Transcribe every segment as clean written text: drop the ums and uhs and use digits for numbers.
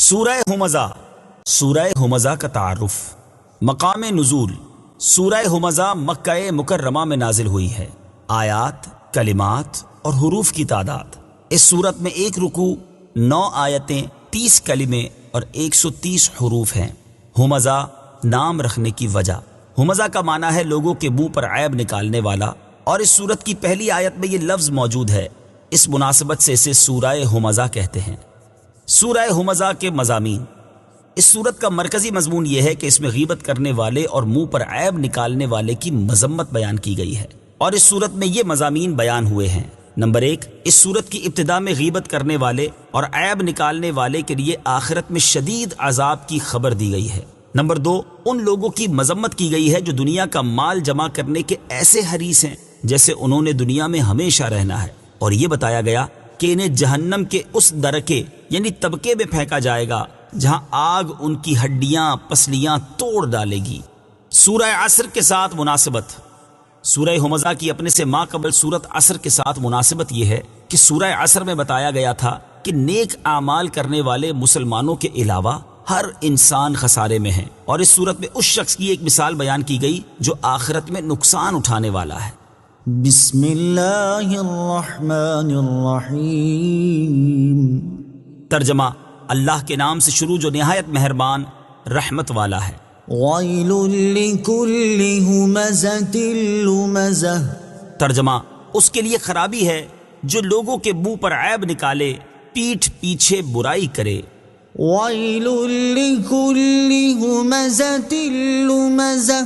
سورہ ہمزہ۔ سورہ ہمزہ کا تعارف۔ مقام نزول۔ سورہ ہمزہ مکہ مکرمہ میں نازل ہوئی ہے۔ آیات، کلمات اور حروف کی تعداد۔ اس سورت میں 1 رکوع، 9 آیتیں، 30 کلمے اور 130 حروف ہیں۔ ہمزہ نام رکھنے کی وجہ۔ ہمزہ کا معنی ہے لوگوں کے منہ پر عیب نکالنے والا، اور اس سورت کی پہلی آیت میں یہ لفظ موجود ہے۔ اس مناسبت سے اسے سورہ ہمزہ کہتے ہیں۔ سورہ ہمزہ کے مضامین۔ اس سورت کا مرکزی مضمون یہ ہے کہ اس میں غیبت کرنے والے اور منہ پر عیب نکالنے والے کی مذمت بیان کی گئی ہے، اور اس سورت میں یہ مضامین بیان ہوئے ہیں۔ نمبر 1، اس سورت کی ابتدا میں غیبت کرنے والے اور عیب نکالنے والے کے لیے آخرت میں شدید عذاب کی خبر دی گئی ہے۔ نمبر 2، ان لوگوں کی مذمت کی گئی ہے جو دنیا کا مال جمع کرنے کے ایسے حریص ہیں جیسے انہوں نے دنیا میں ہمیشہ رہنا ہے، اور یہ بتایا گیا کہ انہیں جہنم کے اس درکے یعنی طبقے میں پھینکا جائے گا جہاں آگ ان کی ہڈیاں پسلیاں توڑ ڈالے گی۔ سورہ عصر کے ساتھ مناسبت۔ سورہ ہمزہ کی اپنے سے ماں قبل سورت عصر کے ساتھ مناسبت یہ ہے کہ سورہ عصر میں بتایا گیا تھا کہ نیک اعمال کرنے والے مسلمانوں کے علاوہ ہر انسان خسارے میں ہے، اور اس سورت میں اس شخص کی ایک مثال بیان کی گئی جو آخرت میں نقصان اٹھانے والا ہے۔ بسم اللہ الرحمن الرحیم۔ ترجمہ: اللہ کے نام سے شروع جو نہایت مہربان رحمت والا ہے۔ ویل لکل ہمزۃ لمزہ۔ ترجمہ: اس کے لیے خرابی ہے جو لوگوں کے منہ پر عیب نکالے، پیٹھ پیچھے برائی کرے۔ ویل لکل ہمزۃ لمزہ۔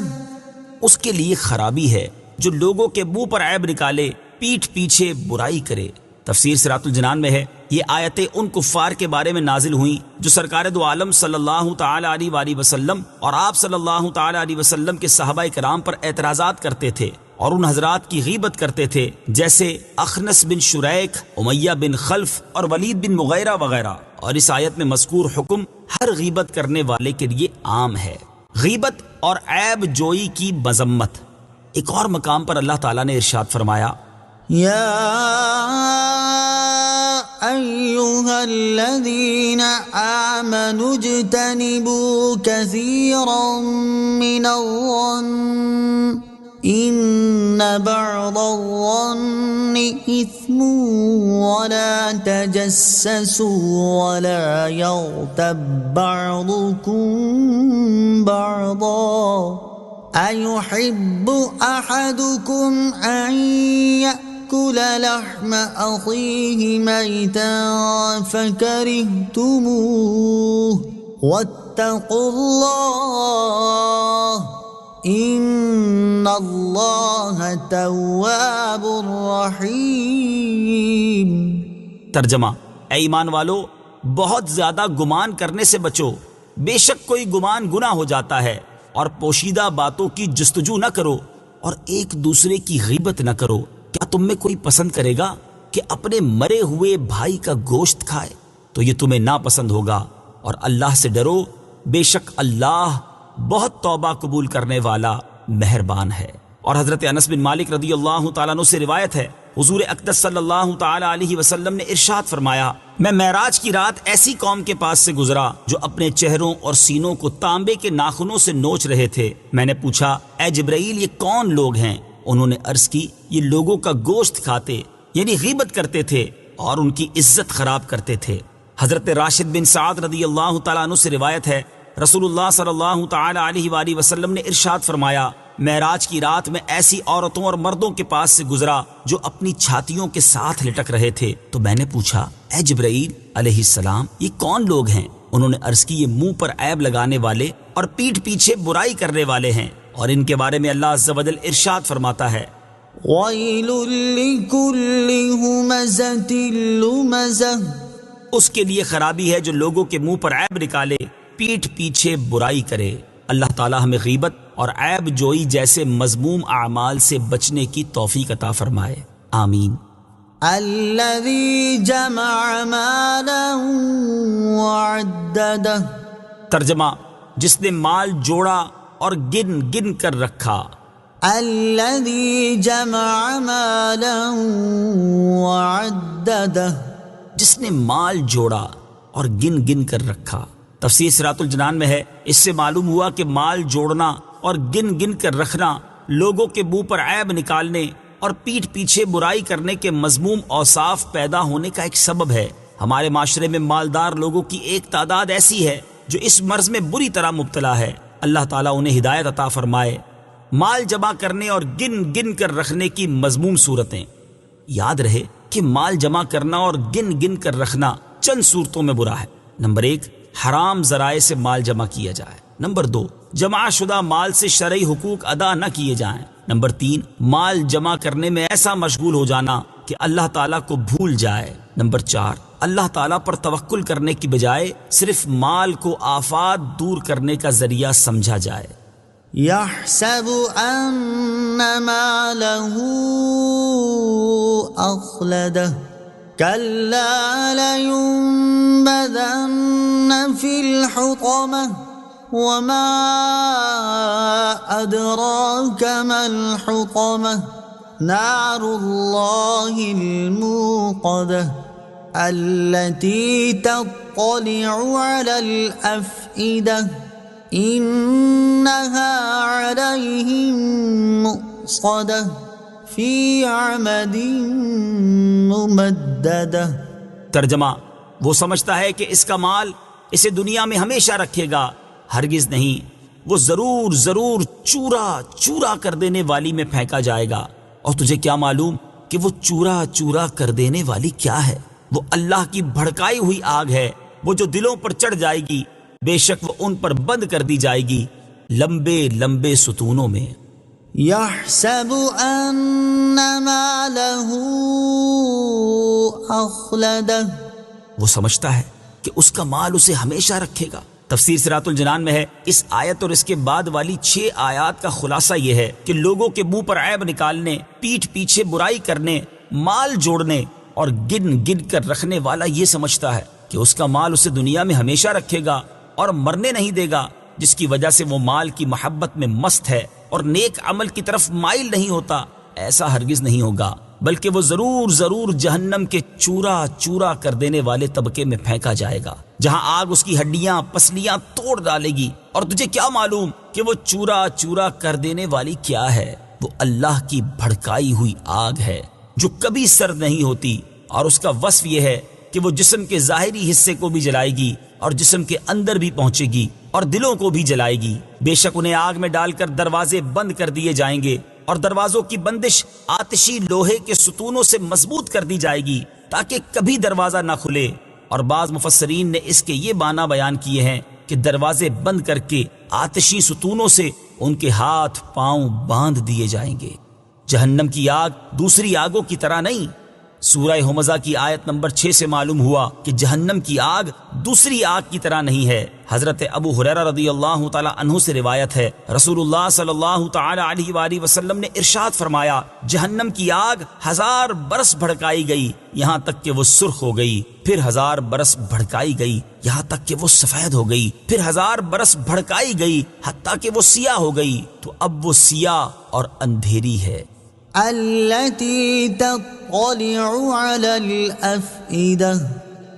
اس کے لیے خرابی ہے جو لوگوں کے منہ پر عیب نکالے، پیٹھ پیچھے برائی کرے۔ تفسیر صراط الجنان میں ہے، یہ آیتیں ان کفار کے بارے میں نازل ہوئیں جو سرکار دو عالم صلی اللہ تعالی علیہ وآلہ وسلم اور آپ صلی اللہ تعالی علیہ وسلم کے صحابہ کرام پر اعتراضات کرتے تھے اور ان حضرات کی غیبت کرتے تھے، جیسے اخنس بن شریک، امیہ بن خلف اور ولید بن مغیرہ وغیرہ۔ اور اس آیت میں مذکور حکم ہر غیبت کرنے والے کے لیے عام ہے۔ غیبت اور عیب جوئی کی مذمت۔ ایک اور مقام پر اللہ تعالیٰ نے ارشاد فرمایا، یا ایہا الذین آمنوا اجتنبوا کثیرا من الظن ان بعض الظن اثم ولا تجسسوا ولا یغتب بعضکم بعضا أيحب أحدكم أن يأكل لحم أخيه ميتا فكرهتموه واتقوا الله إن الله تواب رحيم۔ ترجمہ: اے ایمان والو، بہت زیادہ گمان کرنے سے بچو، بے شک کوئی گمان گناہ ہو جاتا ہے، اور پوشیدہ باتوں کی جستجو نہ کرو، اور ایک دوسرے کی غیبت نہ کرو۔ کیا تم میں کوئی پسند کرے گا کہ اپنے مرے ہوئے بھائی کا گوشت کھائے؟ تو یہ تمہیں ناپسند ہوگا، اور اللہ سے ڈرو، بے شک اللہ بہت توبہ قبول کرنے والا مہربان ہے۔ اور حضرت انس بن مالک رضی اللہ تعالیٰ عنہ سے روایت ہے، حضور اقدس صلی اللہ تعالی علیہ وسلم نے ارشاد فرمایا، میں معراج کی رات ایسی قوم کے پاس سے گزرا جو اپنے چہروں اور سینوں کو تانبے کے ناخنوں سے نوچ رہے تھے۔ میں نے پوچھا، اے جبرائیل، یہ کون لوگ ہیں؟ انہوں نے عرض کی، یہ لوگوں کا گوشت کھاتے یعنی غیبت کرتے تھے اور ان کی عزت خراب کرتے تھے۔ حضرت راشد بن سعد رضی اللہ تعالیٰ عنہ سے روایت ہے، رسول اللہ صلی اللہ تعالی علیہ وآلہ وسلم نے ارشاد فرمایا، معراج کی رات میں ایسی عورتوں اور مردوں کے پاس سے گزرا جو اپنی چھاتیوں کے ساتھ لٹک رہے تھے، تو میں نے پوچھا، اے جبرائیل علیہ السلام، یہ کون لوگ ہیں؟ انہوں نے عرض کی، یہ منہ پر عیب لگانے والے اور پیٹھ پیچھے برائی کرنے والے ہیں، اور ان کے بارے میں اللہ عز و جل ارشاد فرماتا ہے، ویل لکل ہمزۃ لمزہ۔ اس کے لیے خرابی ہے جو لوگوں کے منہ پر عیب نکالے، پیٹھ پیچھے برائی کرے۔ اللہ تعالی ہمیں غیبت اور عیب جوئی جیسے مذموم اعمال سے بچنے کی توفیق عطا فرمائے، آمین۔ الذی جمع مالا وعددہ۔ ترجمہ: جس نے مال جوڑا اور گن گن کر رکھا۔ الذی جمع مالا وعددہ۔ جس نے مال جوڑا، اور گن گن کر رکھا۔ تفسیر صراط الجنان میں ہے، اس سے معلوم ہوا کہ مال جوڑنا اور گن گن کر رکھنا لوگوں کے منہ پر عیب نکالنے اور پیٹھ پیچھے برائی کرنے کے مذموم اوصاف پیدا ہونے کا ایک سبب ہے۔ ہمارے معاشرے میں مالدار لوگوں کی ایک تعداد ایسی ہے جو اس مرض میں بری طرح مبتلا ہے، اللہ تعالیٰ انہیں ہدایت عطا فرمائے۔ مال جمع کرنے اور گن گن کر رکھنے کی مذموم صورتیں۔ یاد رہے کہ مال جمع کرنا اور گن گن کر رکھنا چند صورتوں میں برا ہے۔ نمبر 1، حرام ذرائع سے مال جمع کیا جائے۔ نمبر 2، جمع شدہ مال سے شرعی حقوق ادا نہ کیے جائیں۔ نمبر 3، مال جمع کرنے میں ایسا مشغول ہو جانا کہ اللہ تعالیٰ کو بھول جائے۔ نمبر 4، اللہ تعالیٰ پر توکل کرنے کی بجائے صرف مال کو آفات دور کرنے کا ذریعہ سمجھا جائے۔ يحسب أن ماله أخلده كلا لينبذن في الحطمة وما أدراك ما الحطمة نار الله الموقدة التي تطلع على الأفئدة إنها عليهم مؤصدة في عمد ممددة۔ ترجمہ، وہ سمجھتا ہے کہ اس کا مال اسے دنیا میں ہمیشہ رکھے گا، ہرگز نہیں، وہ ضرور ضرور چورا چورا کر دینے والی میں پھینکا جائے گا۔ اور تجھے کیا معلوم کہ وہ چورا چورا کر دینے والی کیا ہے؟ وہ اللہ کی بھڑکائی ہوئی آگ ہے، وہ جو دلوں پر چڑھ جائے گی، بے شک وہ ان پر بند کر دی جائے گی لمبے لمبے ستونوں میں۔ يحسب أن ماله أخلده، وہ سمجھتا ہے کہ اس کا مال اسے ہمیشہ رکھے گا۔ تفسیر صراط الجنان میں ہے، اس آیت اور اس کے بعد والی 6 آیات کا خلاصہ یہ ہے کہ لوگوں کے منہ پر عیب نکالنے، پیٹھ پیچھے برائی کرنے، مال جوڑنے اور گن گن کر رکھنے والا یہ سمجھتا ہے کہ اس کا مال اسے دنیا میں ہمیشہ رکھے گا اور مرنے نہیں دے گا، جس کی وجہ سے وہ مال کی محبت میں مست ہے اور نیک عمل کی طرف مائل نہیں ہوتا۔ ایسا ہرگز نہیں ہوگا، بلکہ وہ ضرور ضرور جہنم کے چورا چورا کر دینے والے طبقے میں پھینکا جائے گا، جہاں آگ اس کی ہڈیاں پسلیاں توڑ ڈالے گی۔ اور تجھے کیا معلوم کہ وہ چورا چورا کر دینے والی کیا ہے؟ وہ اللہ کی بھڑکائی ہوئی آگ ہے جو کبھی سرد نہیں ہوتی، اور اس کا وصف یہ ہے کہ وہ جسم کے ظاہری حصے کو بھی جلائے گی اور جسم کے اندر بھی پہنچے گی اور دلوں کو بھی جلائے گی۔ بے شک انہیں آگ میں ڈال کر دروازے بند کر دیے جائیں گے، اور دروازوں کی بندش آتشی لوہے کے ستونوں سے مضبوط کر دی جائے گی تاکہ کبھی دروازہ نہ کھلے۔ اور بعض مفسرین نے اس کے یہ معنی بیان کیے ہیں کہ دروازے بند کر کے آتشی ستونوں سے ان کے ہاتھ پاؤں باندھ دیے جائیں گے۔ جہنم کی آگ دوسری آگوں کی طرح نہیں۔ سورہ ہمزہ کی آیت نمبر 6 سے معلوم ہوا کہ جہنم کی آگ دوسری آگ کی طرح نہیں ہے۔ حضرت ابو ہریرہ رضی اللہ تعالی عنہ سے روایت ہے، رسول اللہ صلی اللہ تعالی علیہ وآلہ وسلم نے ارشاد فرمایا، جہنم کی آگ 1000 برس بھڑکائی گئی یہاں تک کہ وہ سرخ ہو گئی، پھر 1000 برس بھڑکائی گئی یہاں تک کہ وہ سفید ہو گئی، پھر 1000 برس بھڑکائی گئی حتیٰ کہ وہ سیاہ ہو گئی، تو اب وہ سیاہ اور اندھیری ہے۔ التي تطلع على الأفئدة،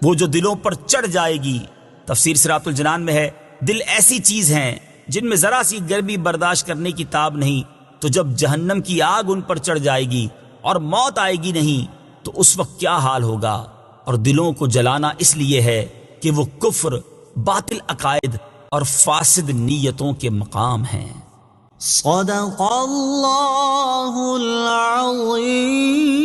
وہ جو دلوں پر چڑھ جائے گی۔ تفسیر صراط الجنان میں ہے، دل ایسی چیز ہیں جن میں ذرا سی گرمی برداشت کرنے کی تاب نہیں، تو جب جہنم کی آگ ان پر چڑھ جائے گی اور موت آئے گی نہیں تو اس وقت کیا حال ہوگا۔ اور دلوں کو جلانا اس لیے ہے کہ وہ کفر، باطل عقائد اور فاسد نیتوں کے مقام ہیں۔ صدق اللہ العظیم۔